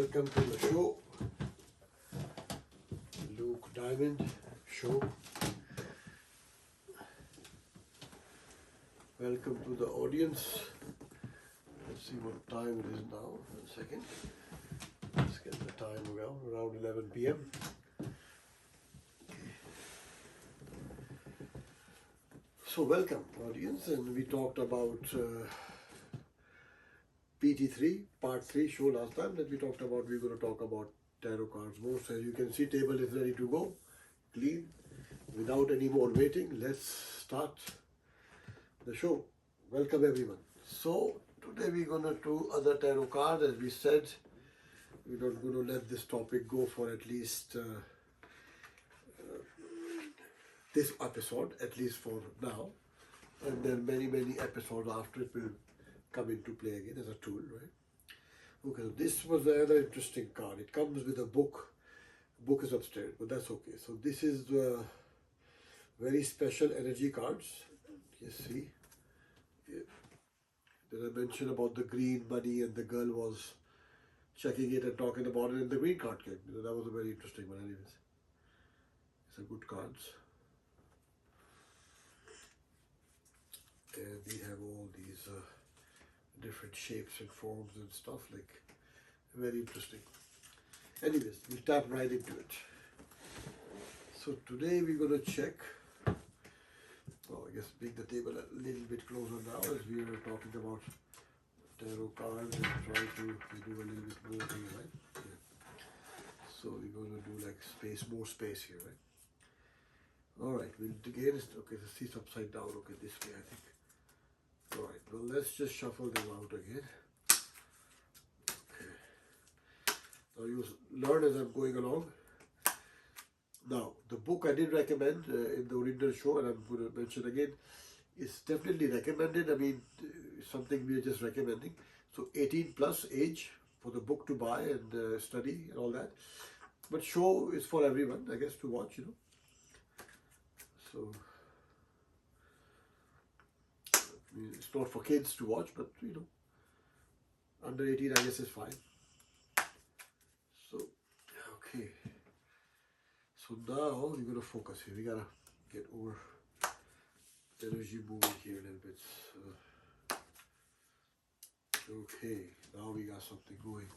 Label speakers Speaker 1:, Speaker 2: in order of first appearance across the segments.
Speaker 1: welcome to the show. Luke Diamond show. Welcome to the audience. Let's see what time it is now. 1 second. Let's get the time around 11 p.m. So welcome audience, and we talked about PT3 part 3 show last time that we talked about. We're going to talk about tarot cards more. So as you can see, table is ready to go, clean, without any more waiting. Let's start the show. Welcome everyone. So today we're going to do other tarot cards. As we said, we're not going to let this topic go for at least this episode, at least for now, and then many episodes after it will come into play again as a tool, right? Okay, so this was another interesting card. It comes with a book. The book is upstairs, but that's okay. So this is the very special energy cards. You see, did I mention about the green money, and the girl was checking it and talking about it, and the green card came. That was a very interesting one. Anyways, it's a good cards. And we have all these different shapes and forms and stuff, like very interesting. Anyways, we'll tap right into it. So today we're going to check, well, I guess bring the table a little bit closer now as we are talking about tarot cards and try to do a little bit more here, right? Yeah. So we're going to do like more space here, right? Alright, we'll again, okay, the seat's upside down, okay, this way I think. Alright, well let's just shuffle them out again. Okay. Now you learn as I'm going along. Now, the book I did recommend in the original show, and I'm going to mention again, is definitely recommended. I mean, something we are just recommending. So 18 plus age for the book to buy and study and all that. But show is for everyone, I guess, to watch, you know. So it's not for kids to watch, but you know, under 18 I guess is fine. So, okay. So now we're going to focus here. We gotta get over energy moving here a little bit. Okay, now we got something going.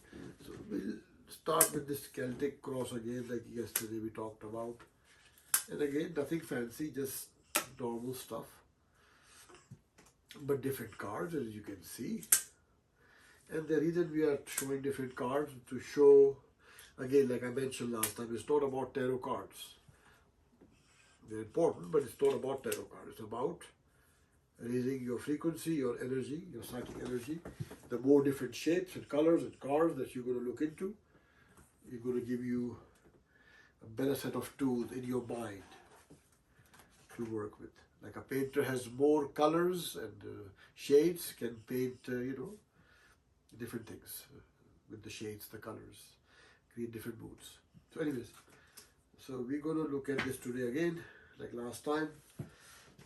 Speaker 1: So we'll start with this Celtic cross again, like yesterday we talked about. And again, nothing fancy, just normal stuff. But different cards, as you can see. And the reason we are showing different cards to show, again, like I mentioned last time, it's not about tarot cards. They're important, but it's not about tarot cards. It's about raising your frequency, your energy, your psychic energy. The more different shapes and colors and cards that you're going to look into, you're going to give you a better set of tools in your mind to work with. Like a painter has more colors and shades, can paint, you know, different things with the shades, the colors, create different moods. So anyways, so we're going to look at this today again, like last time.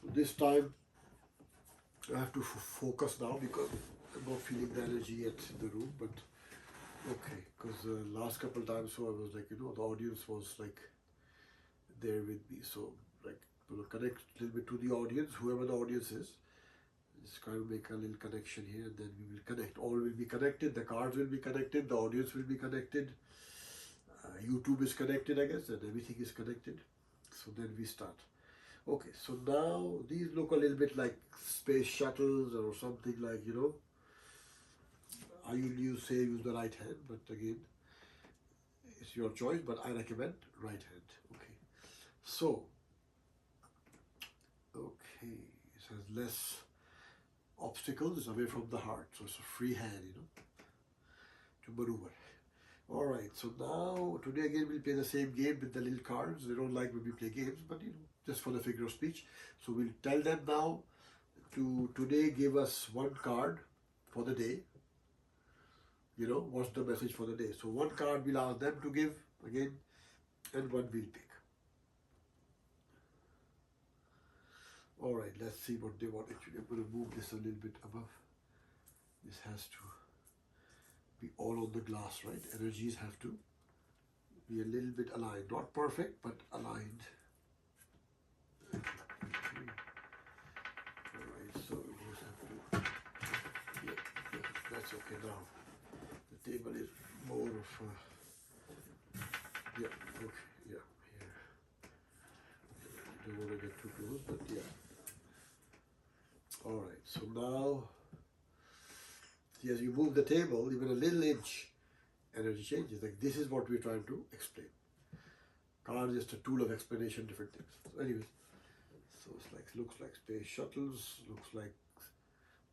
Speaker 1: This time, I have to focus now because I'm not feeling the energy yet in the room, but okay, because last couple times, so I was like, you know, the audience was like there with me, so like, we'll connect a little bit to the audience, whoever the audience is. Just kind of make a little connection here, and then we will connect. All will be connected, the cards will be connected, the audience will be connected, YouTube is connected, I guess, and everything is connected. So then we start. Okay, so now these look a little bit like space shuttles or something, like, you know. I usually say use the right hand, but again, it's your choice, but I recommend right hand. Okay, so okay, it has less obstacles away from the heart, so it's a free hand, you know, to maneuver. Alright, so now today again we'll play the same game with the little cards. They don't like when we play games, but you know, just for the figure of speech. So we'll tell them now to today give us one card for the day. You know, what's the message for the day? So one card we'll ask them to give again, and one we'll pick. Alright, let's see what they want. Actually, I'm going to move this a little bit above. This has to be all on the glass, right? Energies have to be a little bit aligned. Not perfect, but aligned. Okay. Alright, so we just have to, yeah, that's okay now. The table is more of yeah, okay, yeah, here. Don't want to get too close, but yeah. Alright, so now, as you move the table, even a little inch, energy changes. Like this is what we're trying to explain. Card is just a tool of explanation, different things. So anyways, so it's like, looks like space shuttles, looks like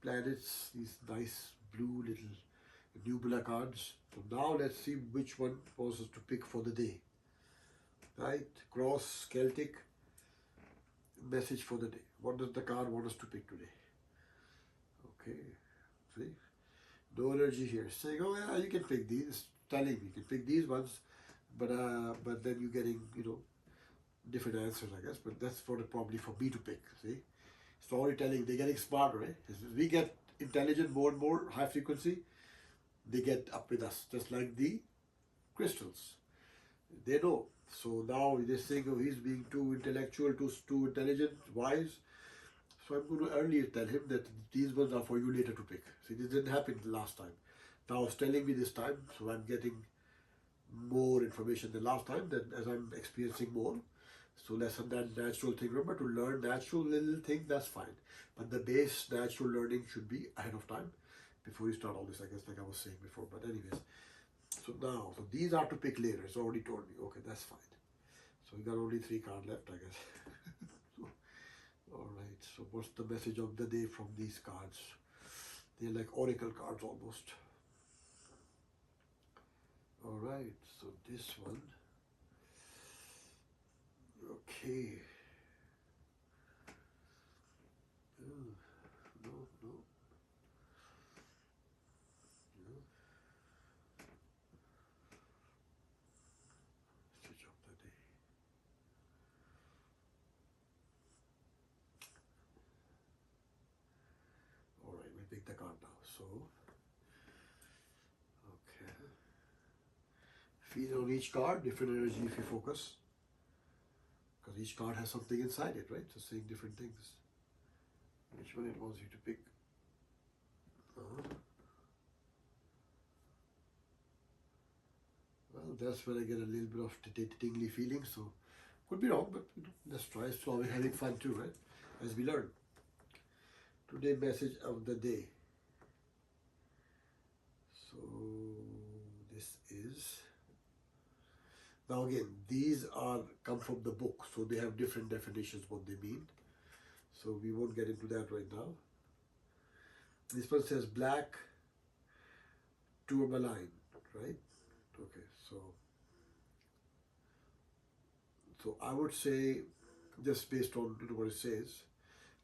Speaker 1: planets, these nice blue little nebula cards. So now let's see which one poses to pick for the day. Right? Cross, Celtic, message for the day. What does the card want us to pick today? Okay, see? No energy here. Saying, oh yeah, you can pick these. Telling me you can pick these ones, but then you're getting, different answers, I guess. But that's probably for me to pick. See, storytelling. They're getting smarter, right? As we get intelligent, more and more high frequency, they get up with us, just like the crystals. They know. So now they're saying, oh, he's being too intellectual, too intelligent, wise. So I'm going to earlier tell him that these ones are for you later to pick. See, this didn't happen last time. Now it's telling me this time, so I'm getting more information than last time, that as I'm experiencing more. So less of that natural thing. Remember, to learn natural little thing, that's fine. But the base natural learning should be ahead of time before you start all this, I guess, like I was saying before. But anyways, so now, so these are to pick later. It's already told me. Okay, that's fine. So we got only 3 cards left, I guess. So, all right. So what's the message of the day from these cards? They're like oracle cards almost. All right. So this one. Okay. No, no. Switch off the day. All right, we'll pick the card now. So, okay. Feel on each card, different energy if you focus. Because each card has something inside it, right? So saying different things. Which one it wants you to pick? Well, that's where I get a little bit of tingly feeling. So, could be wrong, but let's try. So we're having fun too, right? As we learn. Today's message of the day. So this is, now again, these are come from the book, so they have different definitions what they mean. So we won't get into that right now. This one says black tourmaline, right? Okay, so I would say, just based on what it says,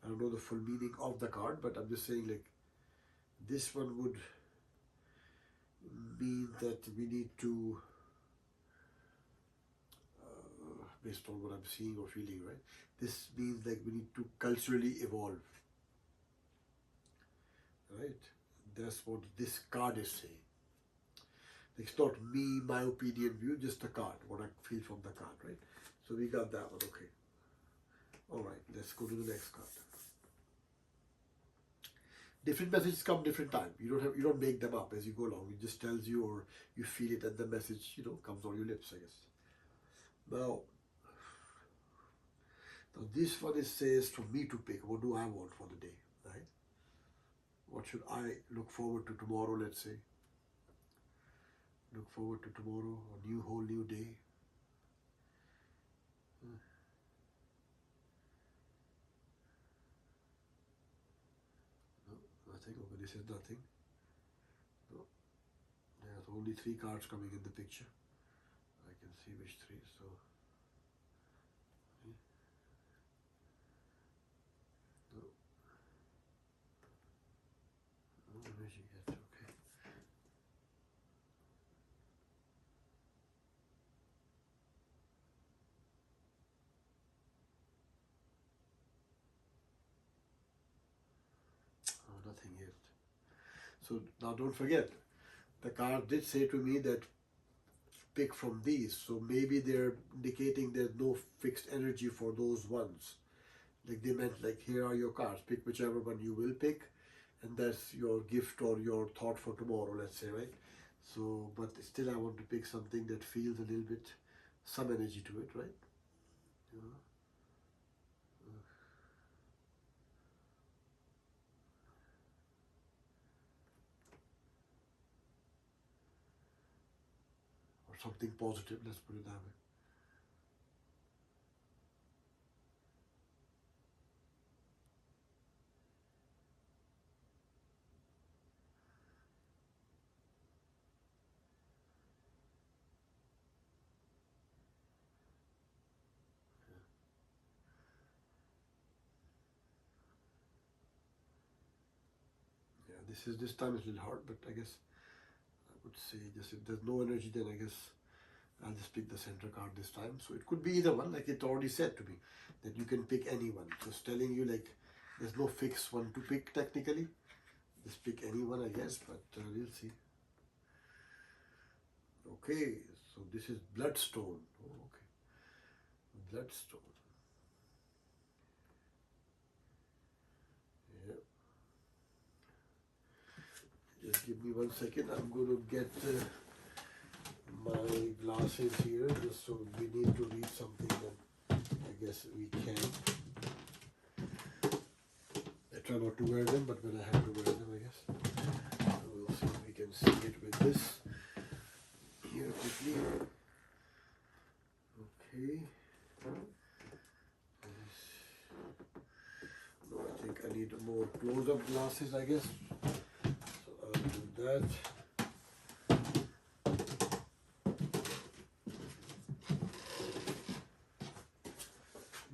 Speaker 1: I don't know the full meaning of the card, but I'm just saying, like, this one would mean that we need to, based on what I'm seeing or feeling, right? This means like we need to culturally evolve, right? That's what this card is saying. It's not me, my opinion, view, just a card, what I feel from the card, right? So we got that one, okay. All right, let's go to the next card. Different messages come different time. You don't make them up as you go along. It just tells you, or you feel it, and the message, comes on your lips, I guess. Now this one says for me to pick. What do I want for the day, right? What should I look forward to tomorrow? Let's say. Look forward to tomorrow, a whole new day. No, nothing. Okay, this is nothing. No, there's only 3 cards coming in the picture. I can see which 3. So. Energy yet, okay. Oh, nothing yet. So now don't forget, the card did say to me that pick from these, so maybe they're indicating there's no fixed energy for those ones. Like they meant like, here are your cards, pick whichever one you will pick, and that's your gift or your thought for tomorrow, let's say, right? So, but still I want to pick something that feels a little bit, some energy to it, right? You know? Or something positive, let's put it that way. Yeah, this time is a little hard, but I guess I would say just if there's no energy, then I guess I'll just pick the center card this time. So it could be either one, like it already said to me, that you can pick any one. So it's telling you like there's no fixed one to pick technically. Just pick any one, I guess, but we'll see. Okay, so this is bloodstone. Oh, okay, bloodstone. Yeah. Just give me 1 second. I'm going to get my glasses here, just so we need to read something that I guess we can. I try not to wear them, but when I have to wear them, I guess. We'll see if we can see it with this here quickly. Okay. No, I think I need more close-up glasses, I guess. So I'll do that.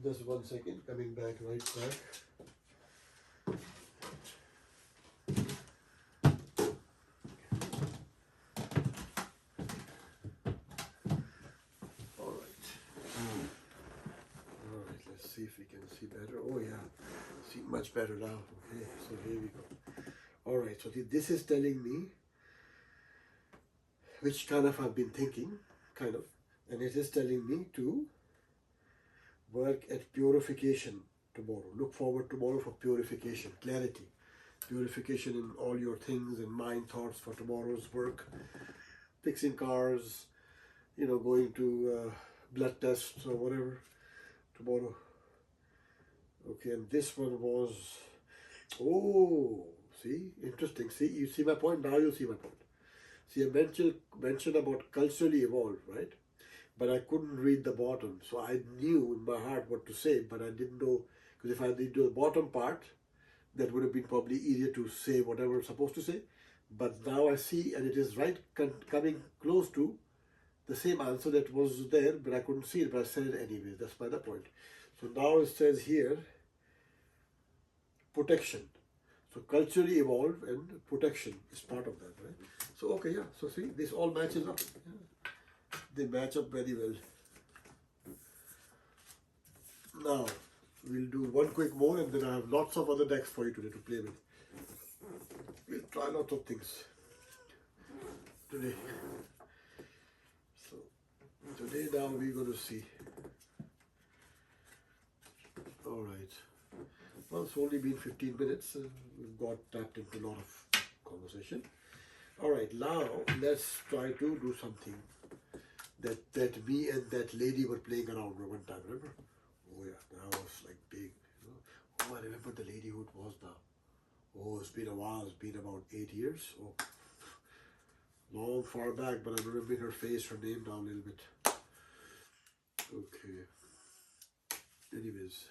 Speaker 1: Just 1 second, coming back right back. See if we can see better. Oh yeah, see much better now. Okay, so here we go. All right, so this is telling me which kind of I've been thinking, kind of, and it is telling me to work at purification tomorrow. Look forward tomorrow for purification, clarity, purification in all your things and mind thoughts for tomorrow's work, fixing cars, going to blood tests or whatever tomorrow. Okay, and this one was, oh, see, interesting. See, you see my point? Now you see my point. See, I mentioned about culturally evolved, right? But I couldn't read the bottom. So I knew in my heart what to say, but I didn't know, because if I did do the bottom part, that would have been probably easier to say whatever I'm supposed to say. But now I see, and it is right coming close to the same answer that was there, but I couldn't see it, but I said it anyway. That's by the point. So now it says here, protection. So culturally evolved and protection is part of that, right? So okay, yeah. So see, this all matches up. Yeah. They match up very well. Now we'll do one quick more, and then I have lots of other decks for you today to play with. We'll try lots of things today. So today now we're going to see. All right. Well, it's only been 15 minutes. We've got tapped into a lot of conversation. All right, now let's try to do something that me and that lady were playing around with one time. Remember? Oh yeah, that was like big. Oh, I remember the lady who it was now. Oh, it's been a while. It's been about 8 years. Oh, long far back, but I'm remembering her face, her name down a little bit. Okay. Anyways.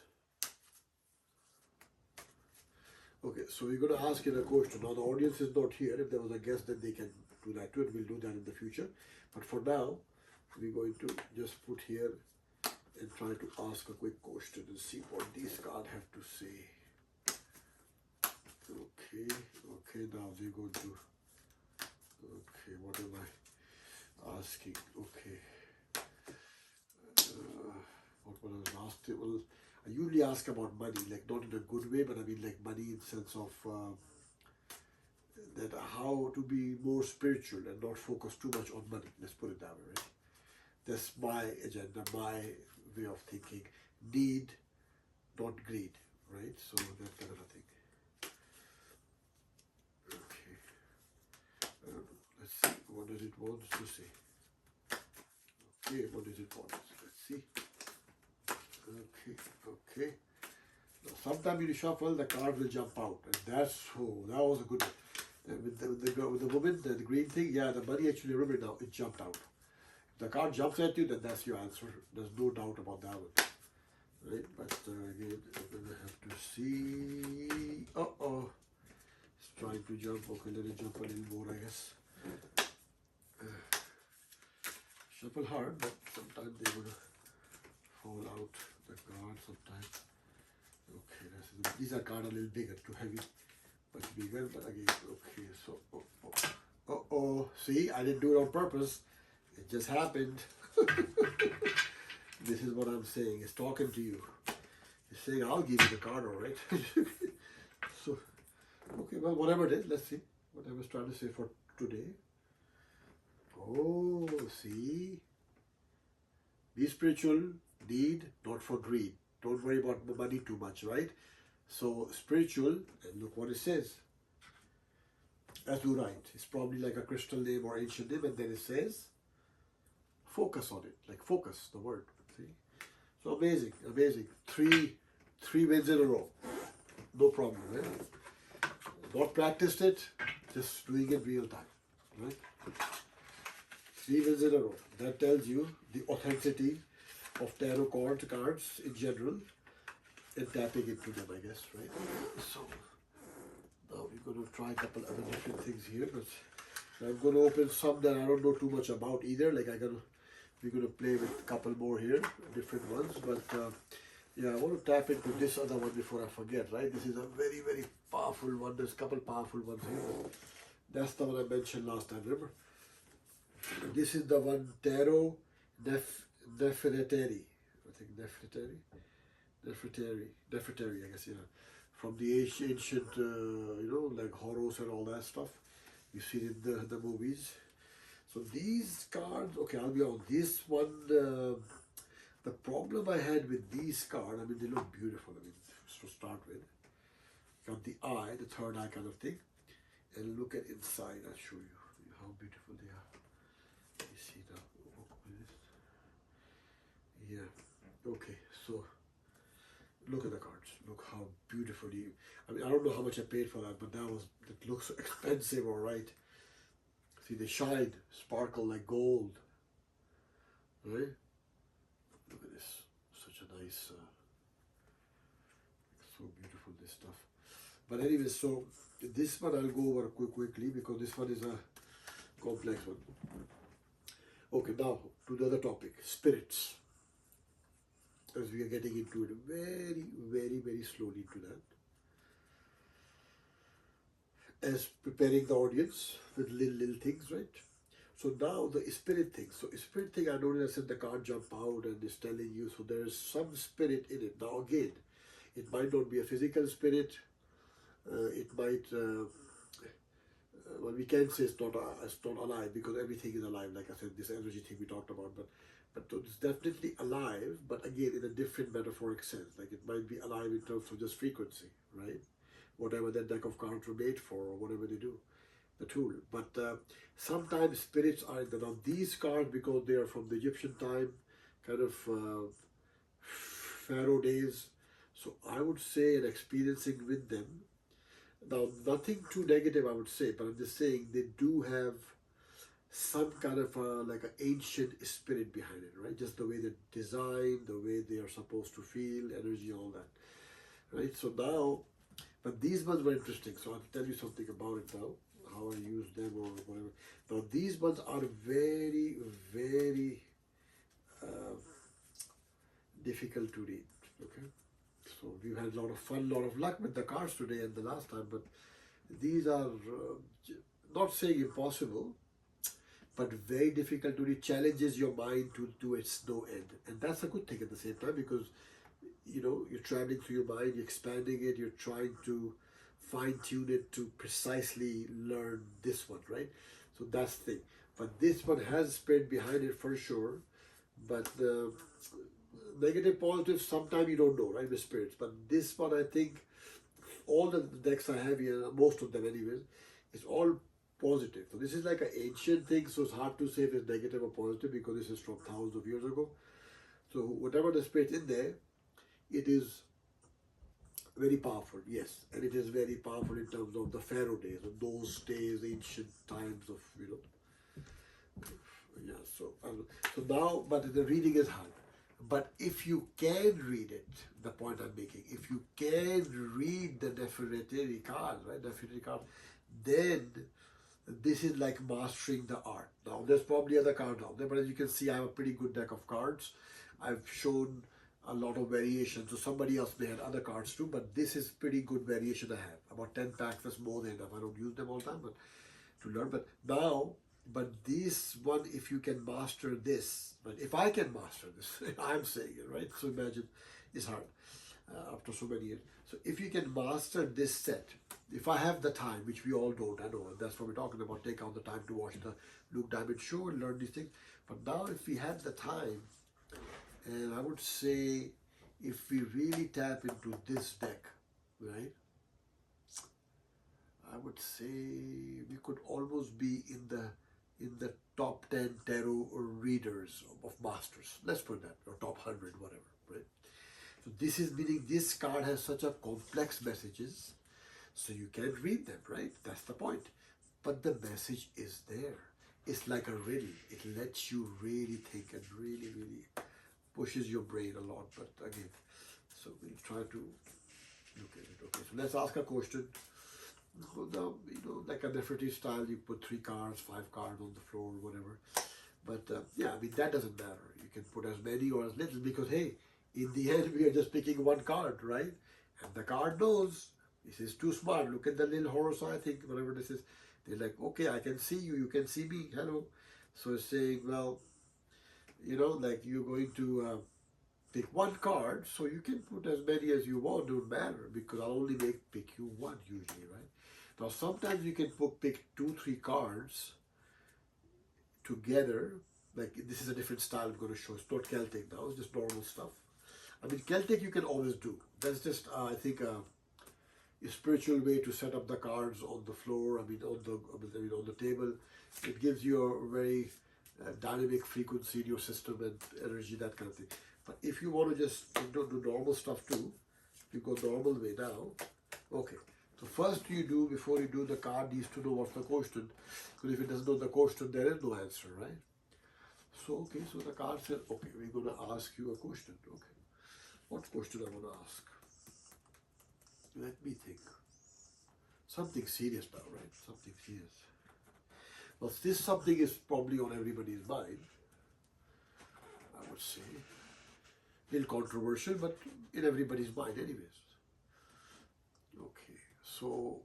Speaker 1: Okay, so we're going to ask you a question. Now the audience is not here. If there was a guest, then they can do that too, and we'll do that in the future. But for now, we're going to just put here and try to ask a quick question and see what these cards have to say. Okay, now we're going to, what am I asking? Okay, what was I asking? Well, I usually ask about money, like not in a good way, but I mean like money in sense of that how to be more spiritual and not focus too much on money. Let's put it that way, right? That's my agenda, my way of thinking. Need, not greed, right? So that kind of a thing. Okay. Let's see. What does it want to say? Okay, what does it want? Let's see. Okay. Now, sometimes you shuffle, the card will jump out, and that was a good one. With the woman, the green thing, yeah, the money actually, remember now, it jumped out. If the card jumps at you, then that's your answer. There's no doubt about that one. Right? But again, I'm going to have to see. It's trying to jump. Okay, let it jump a little more, I guess. Shuffle hard, but sometimes they're going to fall out the card sometimes. Okay, these are cards a little bigger, too heavy. Much bigger, but again, okay, so, see, I didn't do it on purpose, it just happened. This is what I'm saying, it's talking to you. It's saying, I'll give you the card, all right? So, okay, well, whatever it is, let's see what I was trying to say for today. Oh, see, be spiritual, need, not for greed. Don't worry about the money too much, right? So spiritual, and look what it says. Azurite. It's probably like a crystal name or ancient name, and then it says, focus on it. Like focus, the word. See? So amazing. Three wins in a row. No problem, right? Not practiced it, just doing it real time. Right? 3 wins in a row. That tells you the authenticity of tarot cards in general. And tapping into them, I guess, right? So now we're going to try a couple other different things here, but I'm going to open some that I don't know too much about either. Like we're going to play with a couple more here, different ones. But yeah, I want to tap into this other one before I forget, right? This is a very, very powerful one. There's a couple powerful ones here. That's the one I mentioned last time, remember? This is the one, Taro pt4. I think Nefertari, I guess, from the ancient, like Horus and all that stuff. You see it in the movies. So these cards, okay, I'll be on this one. The problem I had with these cards, I mean, they look beautiful. I mean, to start with, got the eye, the third eye kind of thing, and look at inside. I'll show you how beautiful they are. You see now. Yeah. Okay. So. Look at the cards. Look how beautifully. I mean, I don't know how much I paid for that, but it looks expensive, all right. See, they shine, sparkle like gold, right? Look at this. Such a nice, so beautiful, this stuff. But anyway, so this one I'll go over quickly because this one is a complex one. Okay, now to the other topic, spirits. As we are getting into it very, very, very slowly into that. As preparing the audience with little things, right? So now the spirit thing. So spirit thing, I noticed I said the card jump out and it's telling you, so there is some spirit in it. Now again, it might not be a physical spirit. It might, well, we can't say it's not alive because everything is alive. Like I said, this energy thing we talked about, but it's definitely alive, but again, in a different metaphoric sense. Like it might be alive in terms of just frequency, right? Whatever that deck of cards were made for, or whatever they do, the tool. But sometimes spirits are in now these cards, because they are from the Egyptian time, kind of Pharaoh days. So I would say, and experiencing with them. Now, nothing too negative, I would say, but I'm just saying they do have some kind of like an ancient spirit behind it, right? Just the way they're designed, the way they are supposed to feel, energy, all that, right? So now, but these ones were interesting. So I'll tell you something about it now, how I use them or whatever. Now these ones are very, very difficult to read, okay? So we've had a lot of fun, a lot of luck with the cards today and the last time, but these are not saying impossible, but very difficult to read, challenges your mind to its no end. And that's a good thing at the same time, because you're traveling through your mind, you're expanding it, you're trying to fine-tune it to precisely learn this one, right? So that's the thing. But this one has spirit behind it for sure. But negative, positive, sometimes you don't know, right, with spirits. But this one, I think, all the decks I have here, most of them anyways, is all positive. So this is like an ancient thing, so it's hard to say if it's negative or positive because this is from thousands of years ago. So whatever the spirit in there, it is very powerful, yes, and it is very powerful in terms of the pharaoh days, of those days, ancient times of, yeah. So now, but the reading is hard. But if you can read it, the point I'm making, if you can read the Nefertiti card, right, Nefertiti card, then this is like mastering the art. Now, there's probably other cards out there, but as you can see, I have a pretty good deck of cards. I've shown a lot of variations, so somebody else may have other cards too, but this is pretty good variation I have. About 10 packs, that's more than enough. I don't use them all the time, but to learn. But now, but this one, if you can master this, but if I can master this, I'm saying it, right? So imagine, it's hard after so many years. So if you can master this set, if I have the time, which we all don't, I know, that's what we're talking about, take out the time to watch the Luke Diamond show and learn these things. But now if we have the time, and I would say if we really tap into this deck, right, I would say we could almost be in the top 10 tarot readers of masters. Let's put that, or top 100, whatever, right? So this is meaning this card has such a complex messages, so you can read them, right? That's the point. But the message is there. It's like a riddle. It lets you really think and really, really pushes your brain a lot. But again, so we'll try to look at it. Okay, so let's ask a question. Like a Nefertiti style, you put 3 cards, 5 cards on the floor, whatever. But yeah, I mean, that doesn't matter. You can put as many or as little because, hey, in the end, we are just picking one card, right? And the card knows this is too smart. Look at the little horse, I think, whatever this is. They're like, okay, I can see you, you can see me, hello. So it's saying, well, like you're going to pick one card, so you can put as many as you want, don't matter, because I'll only pick you one usually, right? Now, sometimes you can pick 2, 3 cards together. Like this is a different style I'm going to show. It's not Celtic now, it's just normal stuff. I mean, Celtic you can always do. That's just, I think, a spiritual way to set up the cards on the floor. I mean, on the table. It gives you a very dynamic frequency in your system and energy, that kind of thing. But if you want to just do normal stuff too, you go normal way now. Okay. So first you do, before you do, the card needs to know what's the question. Because if it doesn't know the question, there is no answer, right? So, okay, so the card says, okay, we're going to ask you a question. Okay. What question I want to ask? Let me think. Something serious now, right? Something serious. Well, this something is probably on everybody's mind, I would say. A little controversial, but in everybody's mind anyways. Okay, so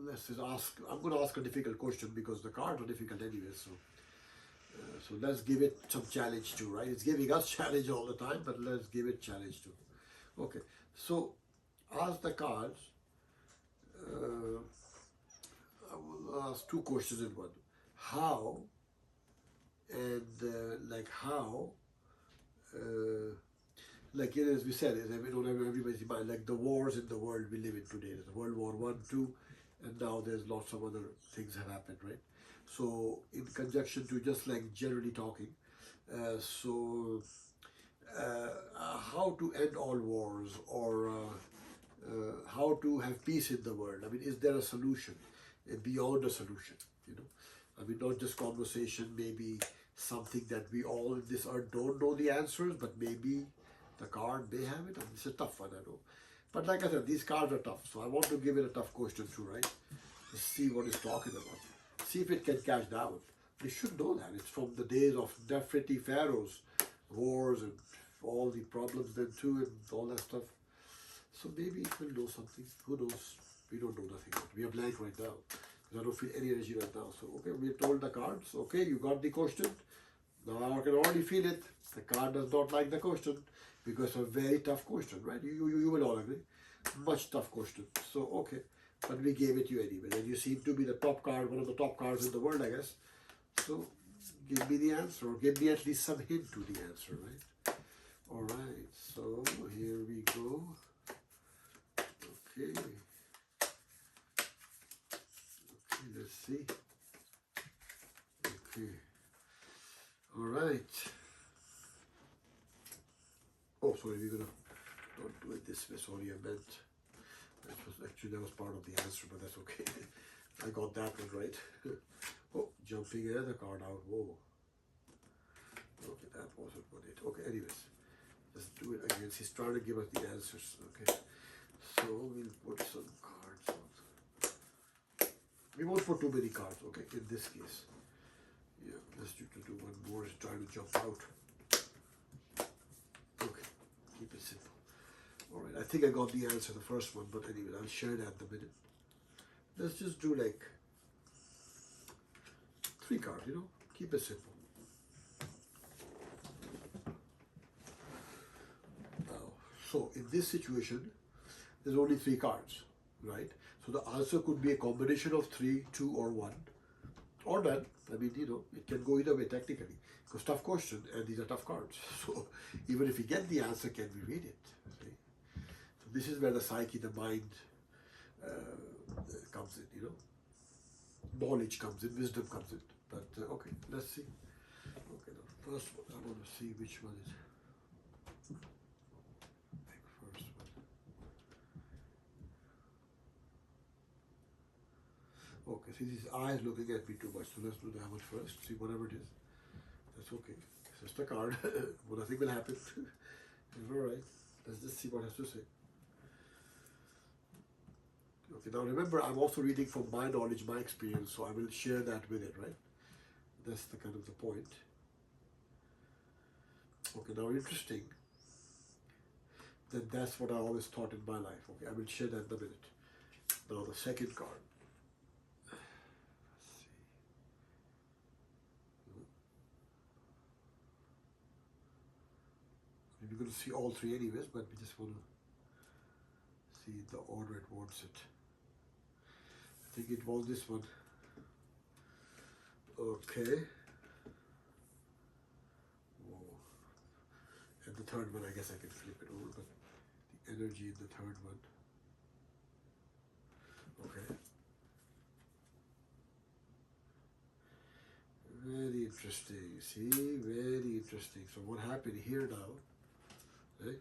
Speaker 1: let's just ask. I'm going to ask a difficult question because the cards are difficult anyways. So let's give it some challenge too, right? It's giving us challenge all the time, but let's give it challenge too. Okay, so ask the cards. I will ask 2 questions in one. How and how, as we said, everybody's mind, like the wars in the world we live in today. There's World War I, II, and now there's lots of other things have happened, right? So in conjunction to just like generally talking, how to end all wars, or how to have peace in the world. I mean, is there a solution beyond a solution? I mean, not just conversation, maybe something that we all in this earth don't know the answers, but maybe the card may have it. I mean, it's a tough one, I know. But like I said, these cards are tough, so I want to give it a tough question too, right? To see what it's talking about. See if it can catch down. We should know that. It's from the days of Nefertiti pharaohs, wars and all the problems then too, and all that stuff. So maybe it will know something. Who knows? We don't know nothing. We are blank right now. I don't feel any energy right now. So, okay, we told the cards, okay, you got the question. Now I can already feel it. The card does not like the question because it's a very tough question, right? You will all agree. Much tough question. So, okay. But we gave it to you anyway. And you seem to be the top card, one of the top cards in the world, I guess. So, give me the answer, or give me at least some hint to the answer, right? Alright, so here we go. Okay. Okay, let's see. Okay. Alright. Oh, sorry, we're gonna don't do it this way. Sorry, I meant that was part of the answer, but that's okay. I got that one right. Oh, jumping another card out. Whoa. Okay, that wasn't what it. Okay, anyways, let's do it again. He's trying to give us the answers. Okay, so we'll put some cards on. We won't put too many cards. Okay, in this case, yeah, let's do one more. Is trying to jump out. Okay, keep it simple. All right, I think I got the answer, the first one, but anyway, I'll share that in a minute. Let's just do like 3 cards, keep it simple. Now, so in this situation, there's only 3 cards, right? So the answer could be a combination of 3, 2, or 1, or none. I mean, it can go either way technically. Because tough question, and these are tough cards. So even if we get the answer, can we read it? See? So this is where the psyche, the mind comes in, knowledge comes in, wisdom comes in. But okay, let's see. Okay, the first one, I want to see which one is. Like first one. Okay, see these eyes looking at me too much, so let's do that one first. See whatever it is. That's okay. It's just a card. Well, nothing will happen. It's alright. Let's just see what it has to say. Okay, now remember, I'm also reading from my knowledge, my experience, so I will share that with it, right? That's the kind of the point. Okay, now interesting. Then that's what I always thought in my life. Okay, I will share that in a minute. Now the second card. Let's see. We're going to see all 3 anyways, but we just want to see the order it wants it. I think it was this one. Okay. Whoa. And the third one, I guess I can flip it over, but the energy in the third one. Okay. Very interesting. See, very interesting. So what happened here now? Right?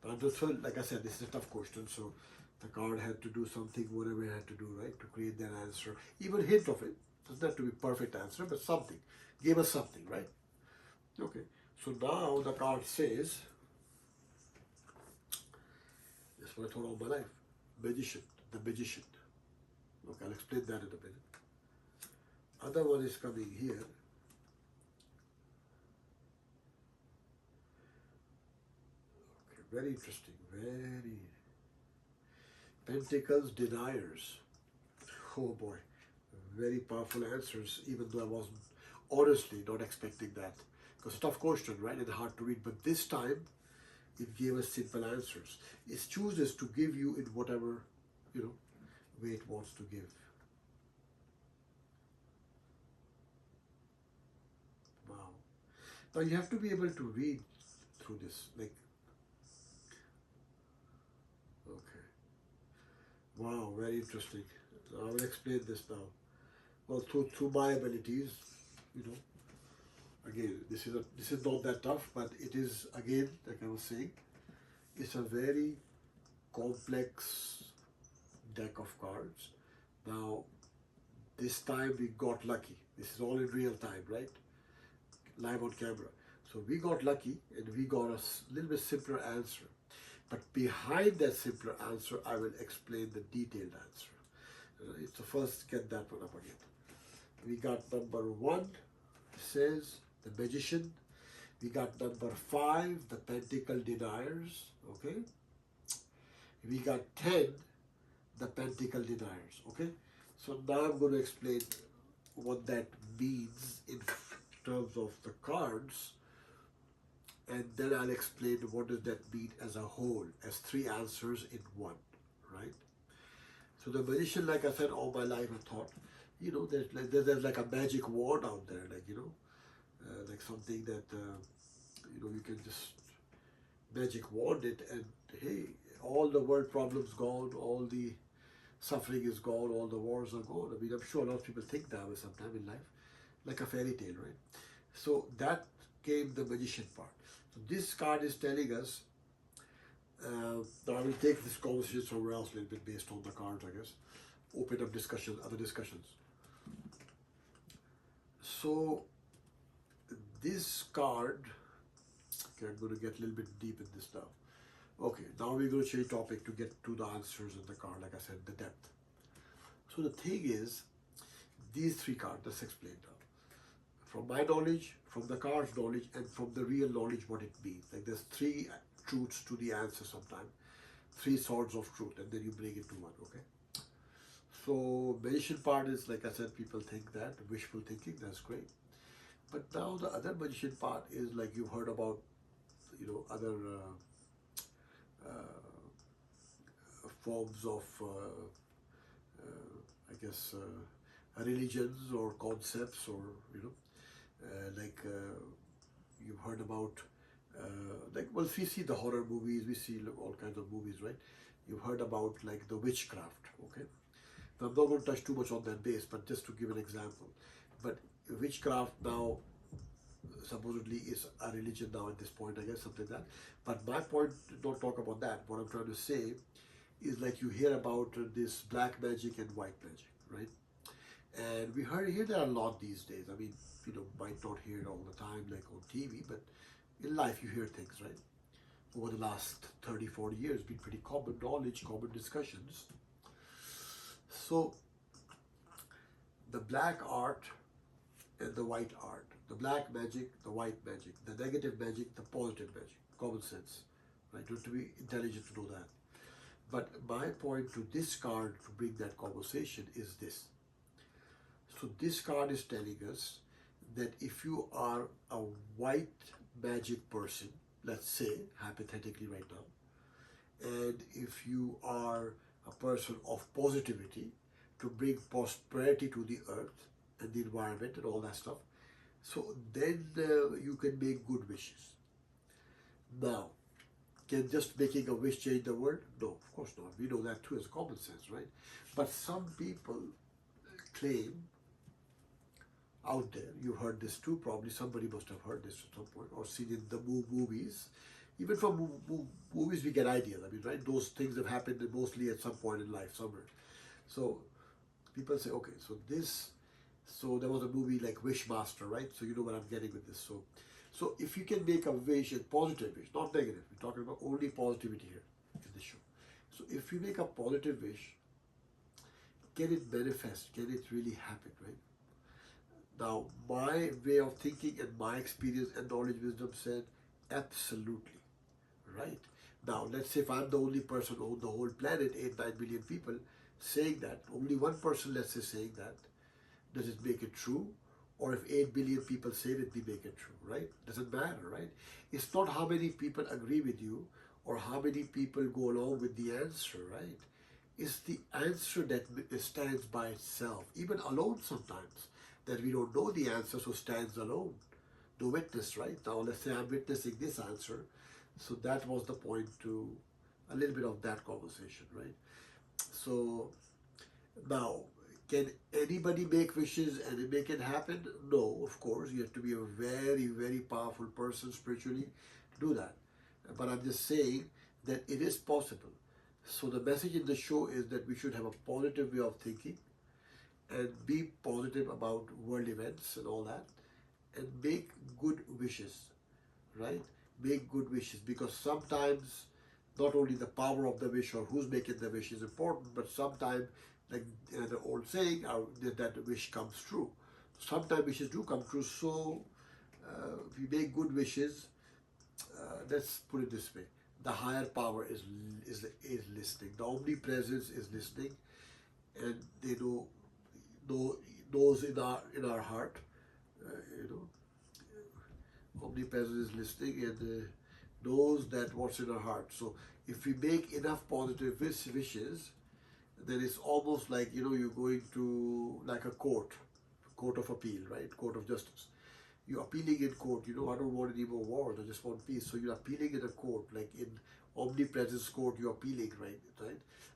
Speaker 1: Now the third, like I said, this is a tough question. So the card had to do something, whatever it had to do, right, to create that answer. Even hint of it. Doesn't have to be perfect answer, but something. Gave us something, right? Okay. So now the card says, that's what I thought all my life. Magician, the magician. Okay, I'll explain that in a minute. Other one is coming here. Okay, very interesting, very. Pentacles deniers. Oh boy, very powerful answers, even though I wasn't honestly not expecting that. Because it's a tough question, right, and hard to read, but this time it gave us simple answers. It chooses to give you in whatever, way it wants to give. Wow. Now you have to be able to read through this, like, okay. Wow, very interesting. I will explain this now. Well, through my abilities, again, this is not that tough, but it is, again, like I was saying, it's a very complex deck of cards. Now, this time we got lucky. This is all in real time, right? Live on camera. So we got lucky and we got a little bit simpler answer. But behind that simpler answer, I will explain the detailed answer. So first, get that one up again. We got number 1, says the magician. We got number 5, the pentacle deniers. Okay. We got 10, the pentacle deniers. Okay. So now I'm going to explain what that means in terms of the cards, and then I'll explain what does that mean as a whole, as 3 answers in one. right? So the magician, like I said, all my life I thought, there's like a magic wand out there, like something that, you can just magic wand it, and hey, all the world problems gone, all the suffering is gone, all the wars are gone. I mean, I'm sure a lot of people think that way sometime in life, like a fairy tale, right? So that came the magician part. So this card is telling us, now I will take this conversation somewhere else a little bit based on the cards, I guess. Open up discussion, other discussions. So this card, okay, I'm going to get a little bit deep in this now. Okay, now we're going to change topic to get to the answers in the card, like I said, the depth. So the thing is, these three cards, let's explain now. From my knowledge, from the card's knowledge, and from the real knowledge, what it means. Like there's three truths to the answer sometimes. Three swords of truth, and then you bring it to one, okay? So magician part is, like I said, people think that, wishful thinking, that's great. But now the other magician part is like you've heard about, other forms of, I guess, religions or concepts, or, you've heard about, well, we see the horror movies, we see all kinds of movies, right? You've heard about like the witchcraft, okay? Now, I'm not going to touch too much on that base, but just to give an example. But witchcraft now supposedly is a religion now at this point, I guess, something like that. But my point, don't talk about that. What I'm trying to say is like you hear about this black magic and white magic, right? And we hear that a lot these days. I mean, might not hear it all the time like on TV, but in life you hear things, right? Over the last 30, 40 years, been pretty common knowledge, common discussions. So the black art and the white art, the black magic, the white magic, the negative magic, the positive magic, common sense, right? You have to be intelligent to know that. But my point to this card to bring that conversation is this. So this card is telling us that if you are a white magic person, let's say, hypothetically right now, and if you are a person of positivity to bring prosperity to the earth and the environment and all that stuff, so then you can make good wishes. Now, can just making a wish change the world? No, of course not. We know that too as common sense, right? But some people claim out there, you heard this too, probably somebody must have heard this at some point or seen in the movies. Even from movies we get ideas, I mean, right? Those things have happened mostly at some point in life, somewhere. So people say, okay, so there was a movie like Wishmaster, right? So you know what I'm getting with this. So if you can make a wish, a positive wish, not negative, we're talking about only positivity here in this show. So if you make a positive wish, can it manifest? Can it really happen, right? Now, my way of thinking and my experience and knowledge, wisdom said, absolutely, right? Now, let's say if I'm the only person on the whole planet, 8, 9 billion people saying that, only one person, let's say, saying that, does it make it true? Or if 8 billion people say it, we make it true, right? Doesn't matter, right? It's not how many people agree with you or how many people go along with the answer, right? It's the answer that stands by itself, even alone sometimes, that we don't know the answer, so stands alone. No witness, right? Now, let's say I'm witnessing this answer. So that was the point to a little bit of that conversation, right? So now, can anybody make wishes and make it happen? No, of course. You have to be a very, very powerful person spiritually to do that. But I'm just saying that it is possible. So the message in the show is that we should have a positive way of thinking and be positive about world events and all that, and make good wishes, right? Make good wishes, because sometimes not only the power of the wish or who's making the wish is important, but sometimes, like the old saying, that wish comes true. Sometimes wishes do come true. So if we make good wishes, let's put it this way: the higher power is listening. The omnipresence is listening, and they knows in our heart. Omnipresence is listening, and knows that what's in our heart. So if we make enough positive wishes, then it's almost like, you're going to like a court of appeal, right? Court of justice. You're appealing in court, I don't want any more wars, I just want peace. So you're appealing in a court, like in omnipresence court, you're appealing, right?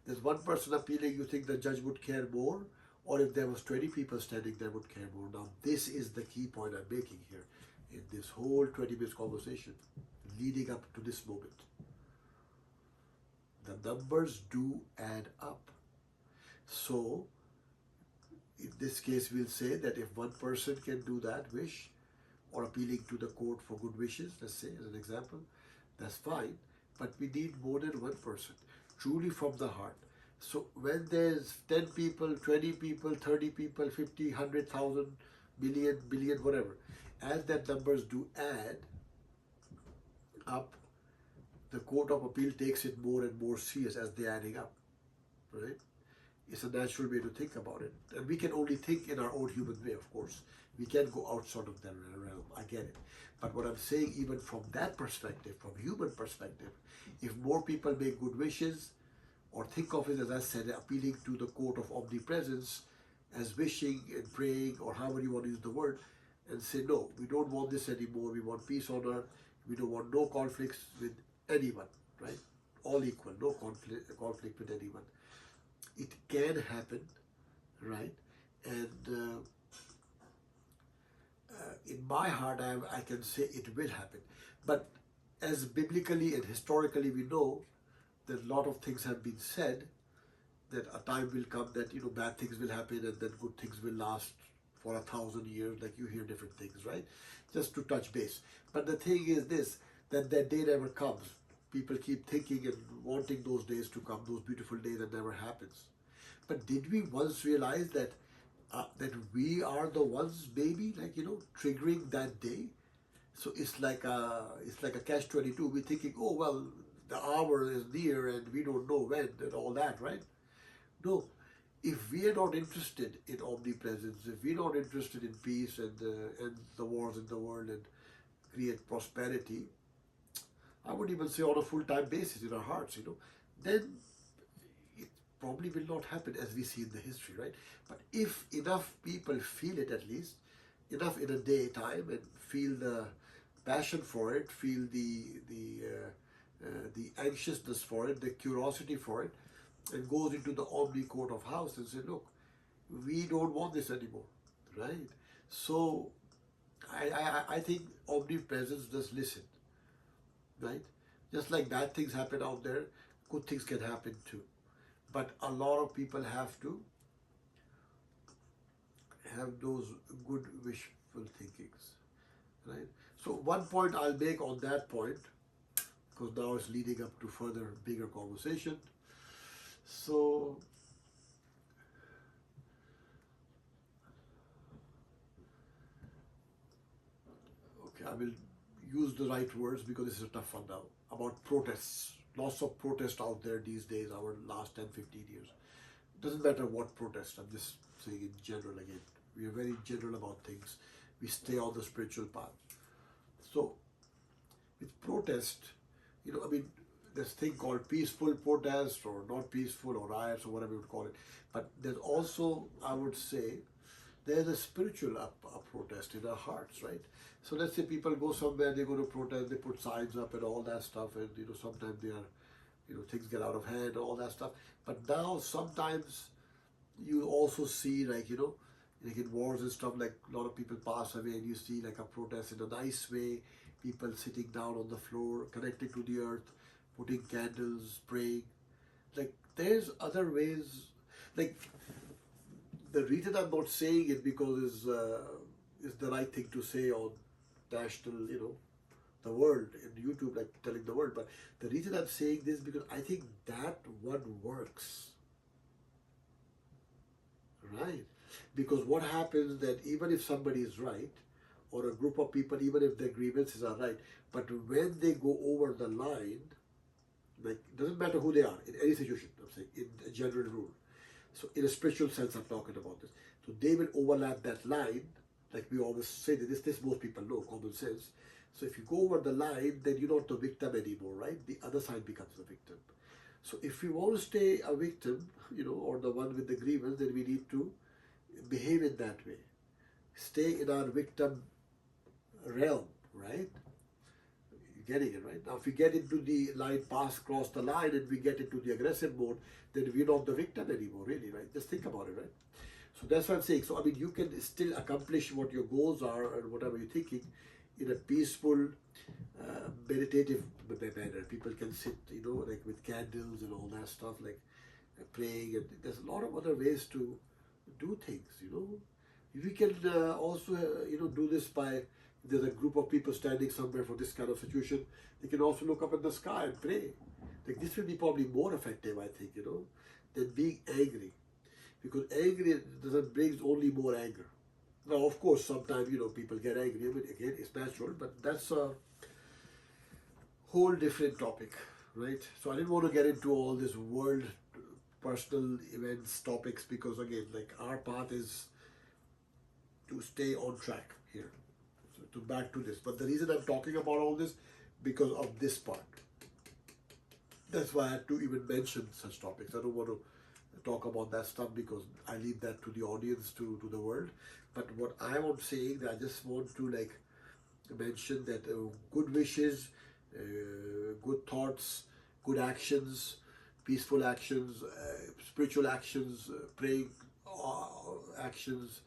Speaker 1: There's one person appealing, you think the judge would care more, or if there was 20 people standing there would care more. Now this is the key point I'm making here in this whole 20 minutes conversation leading up to this moment. The numbers do add up. So in this case, we'll say that if one person can do that wish, or appealing to the court for good wishes, let's say as an example, that's fine. But we need more than one person, truly from the heart. So when there's 10 people, 20 people, 30 people, 50, 100,000, million, billion, whatever, as that numbers do add up, the court of appeal takes it more and more serious as they're adding up, right? It's a natural way to think about it. And we can only think in our own human way, of course. We can't go outside of that realm. I get it. But what I'm saying, even from that perspective, from human perspective, if more people make good wishes, or think of it, as I said, appealing to the court of omnipresence, as wishing and praying, or however you want to use the word, and say, no, we don't want this anymore. We want peace on earth. We don't want no conflicts with anyone, right? All equal, no conflict with anyone. It can happen, right? And in my heart, I can say it will happen. But as biblically and historically we know, that a lot of things have been said, that a time will come that, bad things will happen and then good things will last for 1,000 years, like you hear different things, right? Just to touch base. But the thing is this, that day never comes. People keep thinking and wanting those days to come, those beautiful days, that never happens. But did we once realize that we are the ones, maybe, like, triggering that day? So it's like a catch-22. We're thinking, oh, well, the hour is near and we don't know when and all that, right? No. If we are not interested in omnipresence, if we're not interested in peace and the wars in the world and create prosperity, I would even say on a full-time basis in our hearts, then it probably will not happen as we see in the history, right? But if enough people feel it, at least, enough in a daytime, and feel the passion for it, feel the anxiousness for it, the curiosity for it, and goes into the omni court of house and say, look, we don't want this anymore, right? So I think omnipresence does listen, right? Just like bad things happen out there, good things can happen too. But a lot of people have to have those good wishful thinkings, right? So one point I'll make on that point, because now it's leading up to further bigger conversation. So okay, I will use the right words because this is a tough one now, about protests. Lots of protests out there these days, our last 10, 15 years. Doesn't matter what protest, I'm just saying in general again. We are very general about things. We stay on the spiritual path. So with protest, there's a thing called peaceful protest or not peaceful or riots or whatever you would call it. But there's also, I would say, there's a spiritual protest in our hearts, right? So let's say people go somewhere, they go to protest, they put signs up and all that stuff, and sometimes they are, things get out of hand, all that stuff. But now sometimes you also see, like in wars and stuff, like a lot of people pass away and you see like a protest in a nice way, people sitting down on the floor, connecting to the earth, putting candles, praying. Like there's other ways, like the reason I'm not saying it because is the right thing to say on national, the world, in YouTube, like telling the world. But the reason I'm saying this because I think that one works, right? Because what happens that even if somebody is right, or a group of people, even if their grievances are right, but when they go over the line, like it doesn't matter who they are in any situation, I'm saying in a general rule. So in a spiritual sense, I'm talking about this. So they will overlap that line, like we always say that this most people know, common sense. So if you go over the line, then you're not the victim anymore, right? The other side becomes the victim. So if we want to stay a victim, or the one with the grievance, then we need to behave in that way. Stay in our victim realm, right? You're getting it, right? Now if we get into the line, cross the line, and we get into the aggressive mode, then we're not the victim anymore, really, right? Just think about it, right? So that's what I'm saying. So I mean, you can still accomplish what your goals are and whatever you're thinking in a peaceful, meditative manner. People can sit, like with candles and all that stuff, like praying. And there's a lot of other ways to do things. We can also, do this by, if there's a group of people standing somewhere for this kind of situation, they can also look up at the sky and pray. Like this will be probably more effective, I think, than being angry. Because angry doesn't brings only more anger. Now, of course, sometimes, people get angry. I mean, again, it's natural, but that's a whole different topic, right? So I didn't want to get into all this world, personal events, topics, because again, like our path is to stay on track here. So to back to this. But the reason I'm talking about all this, because of this part. That's why I had to even mention such topics. I don't want to talk about that stuff because I leave that to the audience, to the world. But what I want to say, that I just want to mention that good wishes, good thoughts, good actions, peaceful actions, spiritual actions, praying actions,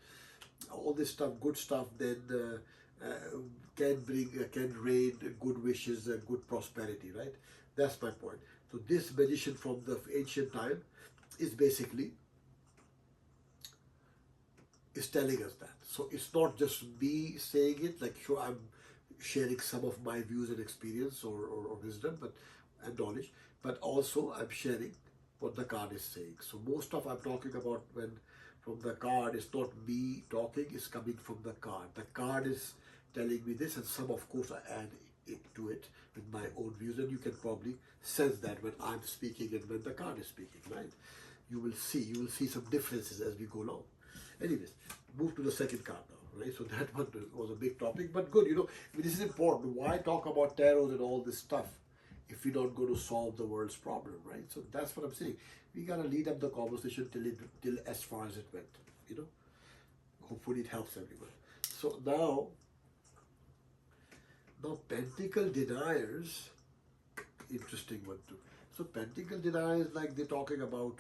Speaker 1: all this stuff, good stuff, then can rain good wishes and good prosperity, right? That's my point. So this magician from the ancient time is basically telling us that. So it's not just me saying it, like sure I'm sharing some of my views and experience or wisdom and knowledge, but also I'm sharing what the card is saying. So most stuff I'm talking about when from the card is not me talking, it's coming from the card. The card is telling me this, and some of course I add to it with my own views, and you can probably sense that when I'm speaking and when the card is speaking, right? You will see some differences as we go along. Anyways, move to the second card now, right? So that one was a big topic, but good, I mean, this is important. Why talk about tarot and all this stuff if we're not going to solve the world's problem, right? So that's what I'm saying. We gotta lead up the conversation till as far as it went, Hopefully it helps everyone. So now pentacle deniers, interesting one too. So pentacle deniers, like they're talking about,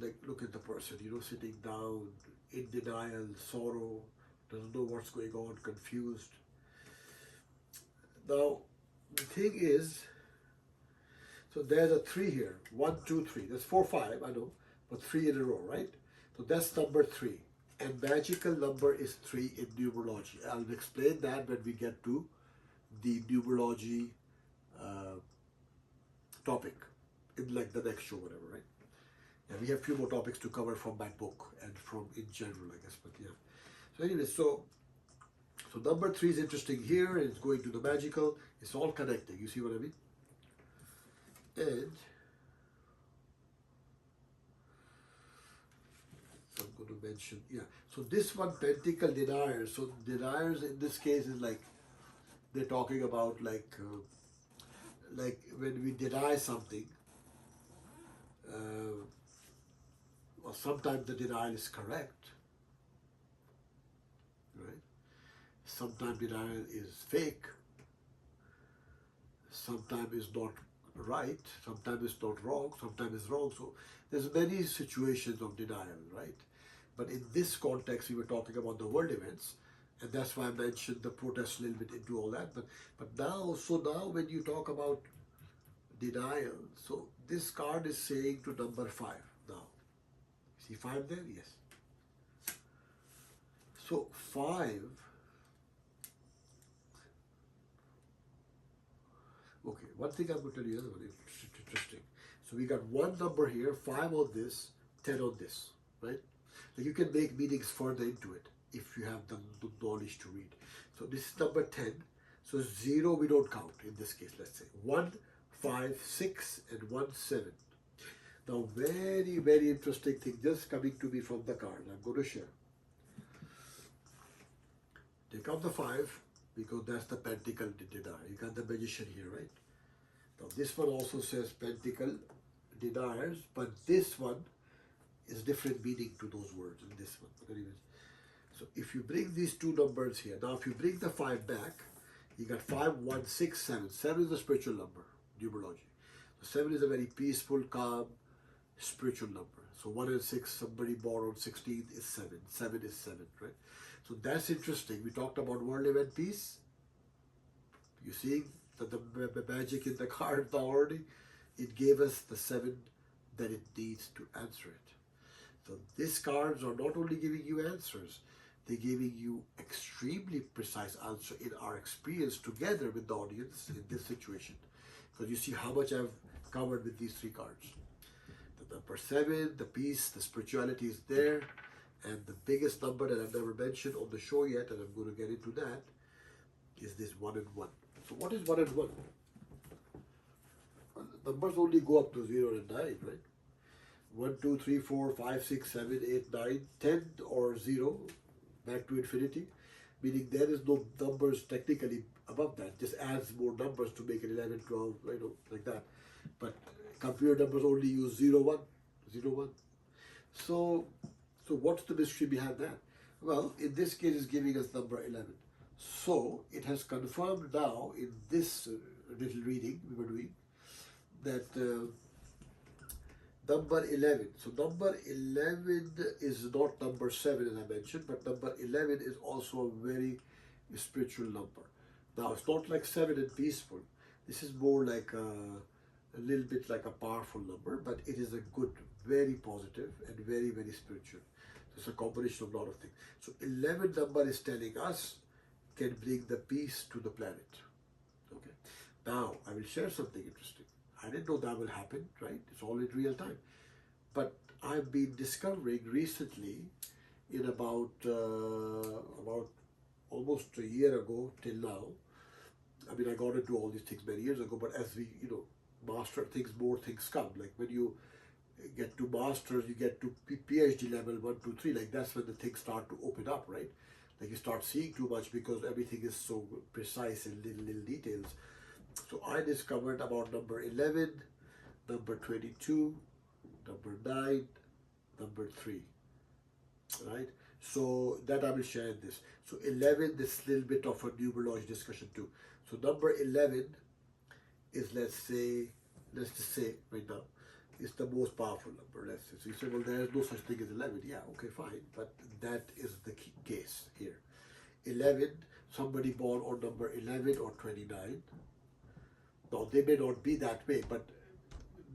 Speaker 1: like look at the person, sitting down, in denial, sorrow, doesn't know what's going on, confused. Now, the thing is, so there's a 3 here, 1, 2, 3. That's 4, 5, I know, but 3 in a row, right? So that's number 3. And magical number is 3 in numerology. I'll explain that when we get to the numerology topic in like the next show, whatever, right? Yeah, we have a few more topics to cover from my book and from in general, I guess, but yeah. So anyway, so number 3 is interesting here. It's going to the magical. It's all connecting. You see what I mean? And I'm going to mention, yeah. So this one, pentacle deniers. So deniers in this case is like they're talking about like when we deny something. Well, sometimes the denial is correct, right? Sometimes denial is fake. Sometimes it's not right. Sometimes it's not wrong. Sometimes it's wrong. So there's many situations of denial, right? But in this context, we were talking about the world events, and that's why I mentioned the protest a little bit into all that. But now when you talk about denial, so this card is saying to number 5 now. See 5 there? Yes. So 5, okay, one thing I'm going to tell you, another one, interesting. So we got 1 number here, 5 on this, 10 on this, right? So you can make meanings further into it if you have the knowledge to read. So this is number 10. So 0 we don't count in this case, let's say. 1, 5, 6, and 1, 7. Now very, very interesting thing just coming to me from the card. I'm going to share. Take out the 5. because that's the pentacle denier. You got the magician here, right? Now this one also says pentacle deniers, but this one is different meaning to those words in this one. But anyways, so if you bring these two numbers here, now if you bring the 5 back, you got 5, 1, 6, 7. 7 is the spiritual number, numerology. So 7 is a very peaceful, calm, spiritual number. So 1 and 6, somebody born on 16th is 7. 7 is 7, right? So that's interesting. We talked about world event peace. You see the magic in the card already? It gave us the 7 that it needs to answer it. So these cards are not only giving you answers, they're giving you extremely precise answer in our experience together with the audience in this situation. Because you see how much I've covered with these 3 cards. The number 7, the peace, the spirituality is there. And the biggest number that I've never mentioned on the show yet, and I'm going to get into that, is this 1 and 1. So what is 1 and 1? Numbers only go up to 0 and 9, right? 1, 2, 3, 4, 5, 6, 7, 8, 9, 10 or 0, back to infinity, meaning there is no numbers technically above that, just adds more numbers to make it 11, 12, like that. But computer numbers only use 0, 1, 0, 1. So what's the mystery behind that? Well, in this case, it's giving us number 11. So it has confirmed now in this little reading we were doing that number 11. So number 11 is not number 7 as I mentioned, but number 11 is also a very spiritual number. Now it's not like 7 and peaceful. This is more like a little bit like a powerful number, but it is a good, very positive and very, very spiritual. It's a combination of a lot of things. So 11 number is telling us can bring the peace to the planet. Okay. Now I will share something interesting. I didn't know that will happen, right? It's all in real time. But I've been discovering recently, in about almost a year ago till now. I mean, I got into all these things many years ago, but as we, master things, more things come. Like when you get to masters, you get to PhD level 1, 2, 3. Like that's when the things start to open up, right? Like you start seeing too much because everything is so precise in little details. So I discovered about number 11, number 22, number 9, number 3, right? So that I will share in this. So 11, this little bit of a numerology discussion too. So number 11 is, let's just say right now, it's the most powerful number, let's say. So you say, well, there is no such thing as 11. Yeah, okay, fine. But that is the case here. 11, somebody born on number 11 or 29. Now, they may not be that way, but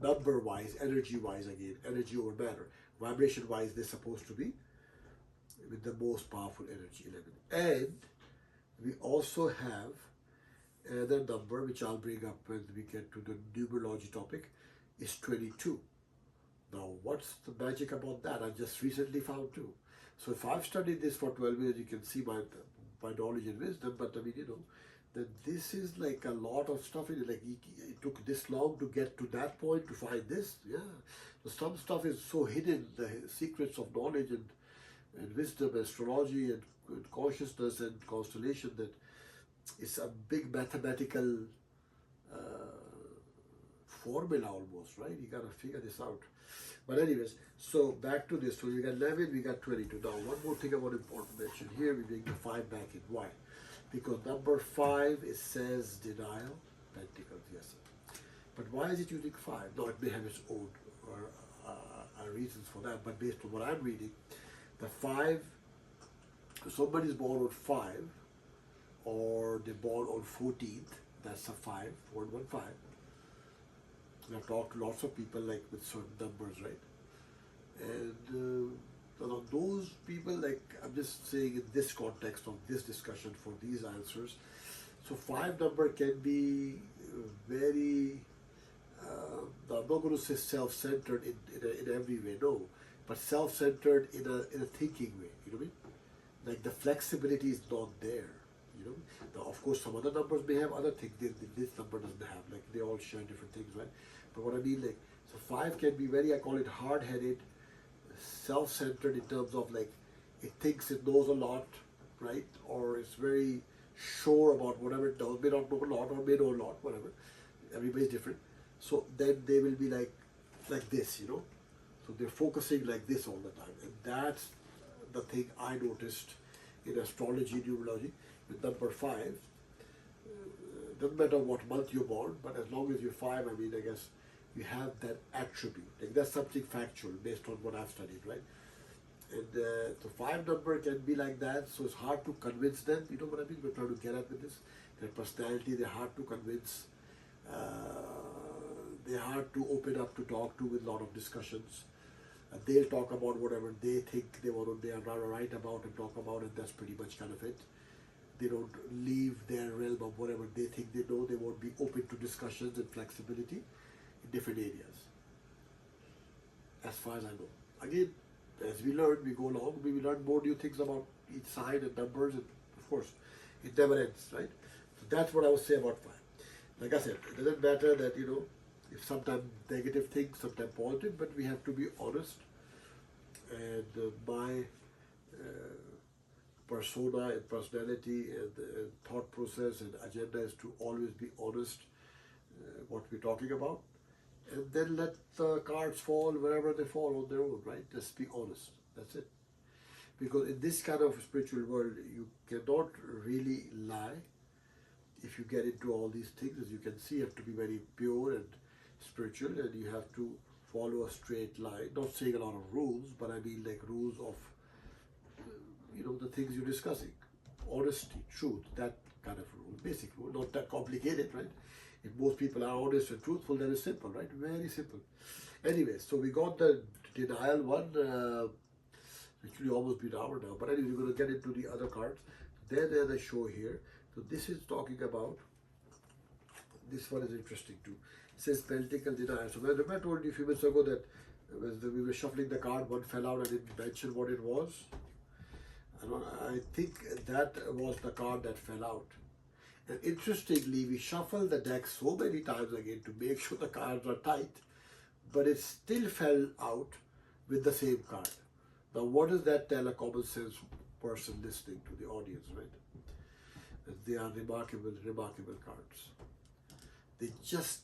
Speaker 1: number-wise, energy-wise, again, energy over matter, vibration-wise, they're supposed to be with the most powerful energy, 11. And we also have another number, which I'll bring up when we get to the numerology topic, is 22. Now, what's the magic about that? I just recently found too. So if I've studied this for 12 years, you can see my knowledge and wisdom, but I mean, that this is like a lot of stuff in it. Like it took this long to get to that point to find this. Yeah. So some stuff is so hidden, the secrets of knowledge and wisdom, astrology and consciousness and constellation, that it's a big mathematical formula almost, right? You gotta figure this out. But anyways, so back to this. So we got 11, we got 22. Now one more thing I want to mention here, we bring the 5 back in. Why? Because number 5, it says denial, pentacles, yes. But why is it using 5? Now it may have its own reasons for that, but based on what I'm reading, the 5, somebody's born on 5, or they're born on 14th, that's a 5, 415. I've talked to lots of people like with certain numbers, right? And those people, like I'm just saying in this context of this discussion for these answers. So 5 number can be very, I'm not going to say self-centered in every way, no, but self-centered in a thinking way, you know what I mean? Like the flexibility is not there, you know. Now, of course, some other numbers may have other things this number doesn't have, like they all share different things, right? But what I mean, like, so 5 can be very, I call it hard-headed, self-centered in terms of like, it thinks it knows a lot, right? Or it's very sure about whatever it does, may not know a lot or may know a lot, whatever. Everybody's different. So then they will be like this, you know. So they're focusing like this all the time. And that's the thing I noticed in astrology, numerology, with number 5. Doesn't matter what month you're born, but as long as you're 5, I mean, I guess you have that attribute. Like that's something factual based on what I've studied, right? And the 5 number can be like that, so it's hard to convince them. You know what I mean? We're trying to get at with this. Their personality, they're hard to convince. They're hard to open up to talk to with a lot of discussions. They'll talk about whatever they think they are right about and talk about, and that's pretty much kind of it. They don't leave their realm of whatever they think they know. They won't be open to discussions and flexibility in different areas, as far as I know. Again, as we learn, we go along, we will learn more new things about each sign and numbers, and of course, it never ends, right? So that's what I would say about 5. Like I said, it doesn't matter that, you know, if sometimes negative things, sometimes positive, but we have to be honest. And my persona and personality and thought process and agenda is to always be honest what we're talking about, and then let the cards fall wherever they fall on their own, right? Just be honest. That's it. Because in this kind of spiritual world, you cannot really lie. If you get into all these things, as you can see, you have to be very pure and spiritual, and you have to follow a straight line. Not saying a lot of rules, but I mean like rules of, you know, the things you're discussing. Honesty, truth, that kind of rule, basic rule, not that complicated, right? If most people are honest and truthful, then it's simple, right? Very simple. Anyway, so we got the denial one, which will almost be an hour now. But anyway, we're going to get into the other cards. They're the show here. So this is talking about, this one is interesting too. It says political denial. So remember I told you a few minutes ago that when we were shuffling the card, one fell out and didn't mention what it was. I think that was the card that fell out. And interestingly, we shuffled the deck so many times again to make sure the cards are tight, but it still fell out with the same card. Now, what does that tell a common sense person listening to the audience, right? They are remarkable, remarkable cards. They just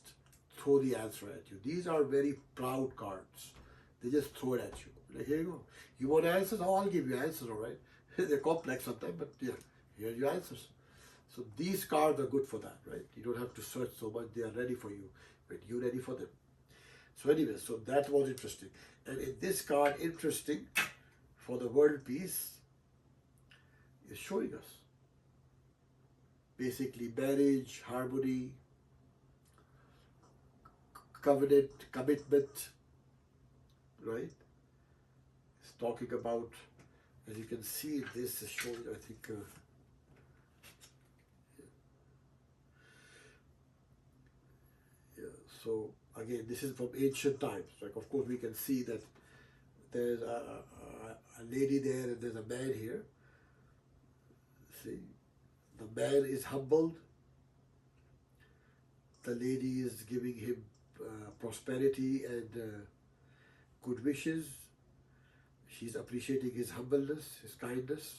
Speaker 1: throw the answer at you. These are very proud cards. They just throw it at you. Like, here you go. You want answers? Oh, I'll give you answers, all right? They're complex sometimes, but yeah, here are your answers. So these cards are good for that, right? You don't have to search so much. They are ready for you, but you're ready for them. So anyway, so that was interesting. And in this card, interesting for the world peace, is showing us basically marriage, harmony, covenant, commitment, right? It's talking about, as you can see, this is showing, I think, so again, this is from ancient times. Like, of course, we can see that there's a lady there and there's a man here. See, the man is humbled. The lady is giving him prosperity and good wishes. She's appreciating his humbleness, his kindness.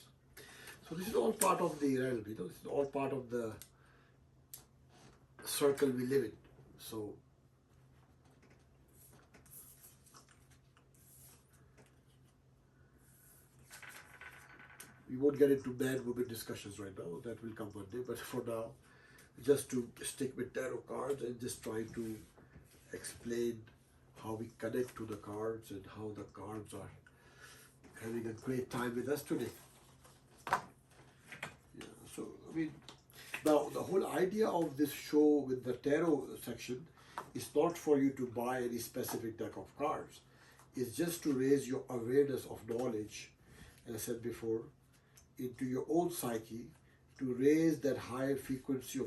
Speaker 1: So this is all part of the realm, you know. This is all part of the circle we live in. So we won't get into man-woman discussions right now. That will come one day. But for now, just to stick with tarot cards and just try to explain how we connect to the cards and how the cards are having a great time with us today. Yeah, so, I mean, now the whole idea of this show with the tarot section is not for you to buy any specific deck of cards. It's just to raise your awareness of knowledge, as I said before, into your own psyche, to raise that higher frequency of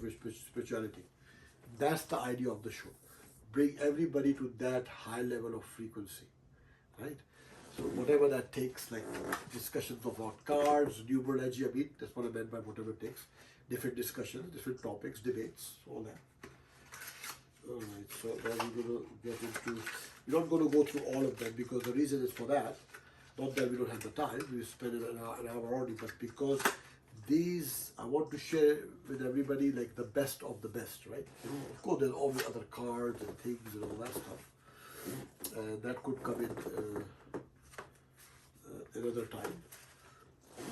Speaker 1: spirituality. That's the idea of the show. Bring everybody to that high level of frequency, right? So whatever that takes, like discussions about cards, numerology, I mean, that's what I meant by whatever it takes. Different discussions, different topics, debates, all that. All right, so now we're going to get into, we're not going to go through all of them because the reason is for that, not that we don't have the time, we spend an hour already, but because these I want to share with everybody like the best of the best, right? Of course, there's all the other cards and things and all that stuff, and that could come in another time.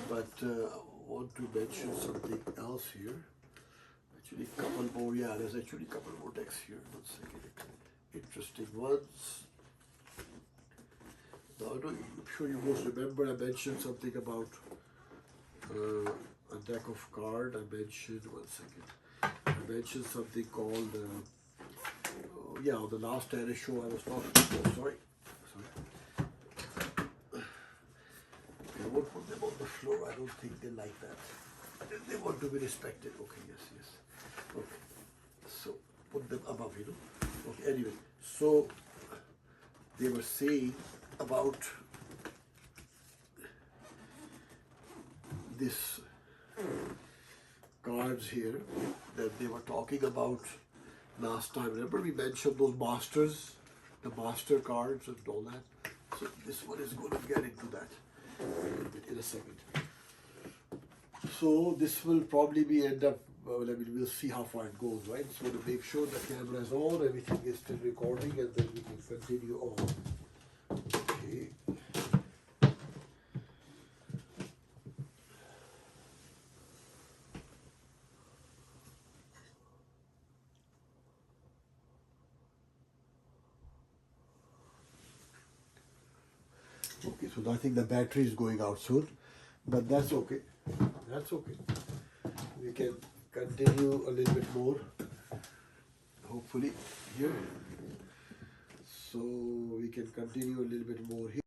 Speaker 1: But I want to mention something else here. Actually, couple more. Yeah, there's actually a couple more decks here. 1 second. Interesting ones. Now, I'm sure you most remember I mentioned something about a deck of cards. I mentioned, 1 second. I mentioned something called, yeah, on the last Taro show I was talking about. Sorry. I won't put them on the floor. I don't think they like that. They want to be respected. Okay, yes. Okay. So, put them above, Okay, anyway. So, they were saying about this cards here that they were talking about last time. Remember we mentioned those masters, the master cards and all that. So this one is going to get into that a little bit in a second. So this will probably be end up, we'll see how far it goes, right? So to make sure the camera is on, everything is still recording, and then we can continue on. Okay. Okay, so I think the battery is going out soon, but that's okay. That's okay. We can continue a little bit more, hopefully, here. So we can continue a little bit more here.